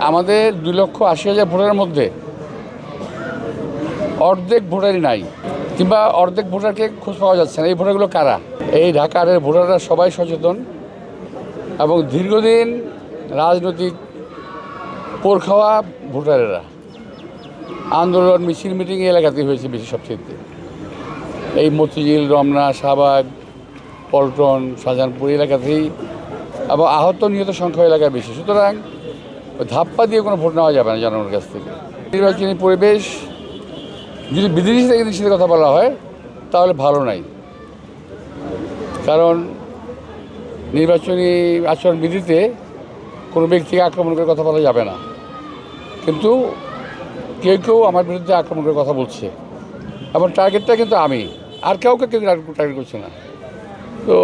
আমাদের 2,80,000 ভোটারের মধ্যে অর্ধেক ভোটারই নাই, কিংবা অর্ধেক ভোটারকে খোঁজ পাওয়া যাচ্ছে না। এই ভোটারগুলো কারা? এই ঢাকার ভোটাররা সবাই সচেতন এবং দীর্ঘদিন রাজনৈতিক পোর খাওয়া ভোটারেরা। আন্দোলন, মিছিল, মিটিং এই এলাকাতেই হয়েছে বেশি সবচেয়ে। এই মতিঝিল, রমনা, শাহবাগ, পল্টন, শাহজাহানপুর এলাকাতেই, আবার আহত নিহত সংখ্যা এলাকায় বেশি। সুতরাং ধাপ্পা দিয়ে কোনো ভোট নেওয়া যাবে না জনগণের কাছ থেকে। নির্বাচনী পরিবেশ যদি বিদেশি থেকে নিষেধের কথা বলা হয় তাহলে ভালো নাই, কারণ নির্বাচনী আচরণবিধিতে কোনো ব্যক্তিকে আক্রমণ করে কথা বলা যাবে না। কিন্তু কেউ কেউ আমার বিরুদ্ধে আক্রমণ করে কথা বলছে এবং টার্গেটটা কিন্তু আমি, আর কেউ টার্গেট করছে না। তো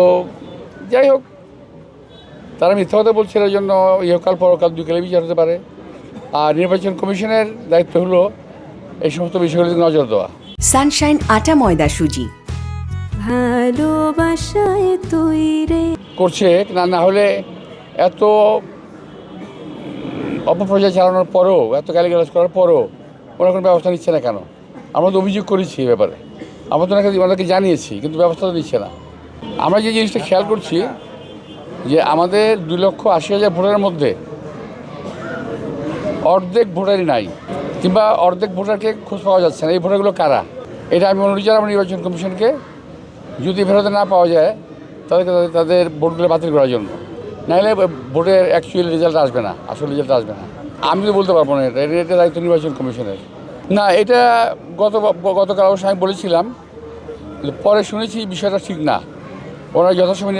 যাই হোক, তারা মিথ্যা কথা বলছে, এর জন্য ইহকাল পরকাল দুই কালে বিচার হতে পারে। আর নির্বাচন কমিশনের দায়িত্ব হলো এই সমস্ত বিষয়গুলিতে নজর দেওয়া। সানশাইন আটা ময়দা সুজি ভালোবাসায় তৈরি করছে না হলে এত অপপ্রচার চালানোর পরও, এত গালিগালাজ করার পরও ওরা কোনো ব্যবস্থা নিচ্ছে না কেন? আমরা তো অভিযোগ করেছি এ ব্যাপারে, আমরা তো ওনাকে জানিয়েছি, কিন্তু ব্যবস্থা তো নিচ্ছে না। আমরা যে জিনিসটা খেয়াল করছি যে আমাদের 2,80,000 ভোটারের মধ্যে অর্ধেক ভোটারই নাই, কিংবা অর্ধেক ভোটারকে খোঁজ পাওয়া যাচ্ছে না। এই ভোটারগুলো কারা? এটা আমি অনুরোধ জানাবো নির্বাচন কমিশনকে, যদি ফেরত না পাওয়া যায় তাদেরকে তাদের ভোটগুলো বাতিল করার জন্য। নাহলে ভোটের অ্যাকচুয়াল রেজাল্ট আসবে না, আসল রেজাল্ট আসবে না। আমি তো বলতে পারবো না, এটা দায়িত্ব নির্বাচন কমিশনের। না, এটা গতকাল অবশ্য আমি বলেছিলাম, পরে শুনেছি বিষয়টা ঠিক না। ওনারা যথাসময়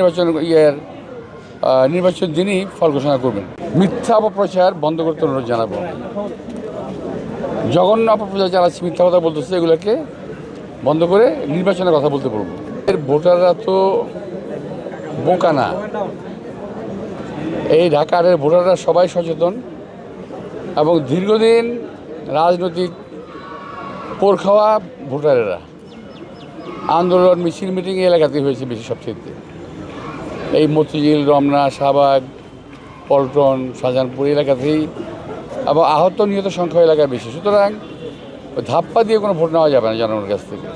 নির্বাচন দিনই ফল ঘোষণা করবেন। মিথ্যা অপপ্রচার বন্ধ করতে অনুরোধ জানাবো। জঘন্য অপপ্রচার চালাচ্ছে, মিথ্যা কথা বলতেছে, এগুলোকে বন্ধ করে নির্বাচনের কথা বলতে বলবো। এর ভোটাররা তো বোকা না। এই ঢাকার ভোটাররা সবাই সচেতন এবং দীর্ঘদিন রাজনৈতিক পোর খাওয়া ভোটারেরা। আন্দোলন, মিছিল, মিটিং এই এলাকাতেই হয়েছে বেশি সবচেয়ে। এই মতিঝিল, রমনা, শাহবাগ, পল্টন, শাহজাহানপুর এলাকাতেই, আবার আহত নিহত সংখ্যা এলাকায় বেশি। সুতরাং ধাপ্পা দিয়ে কোনো ভোট নেওয়া যাবে না জনগণের কাছ থেকে।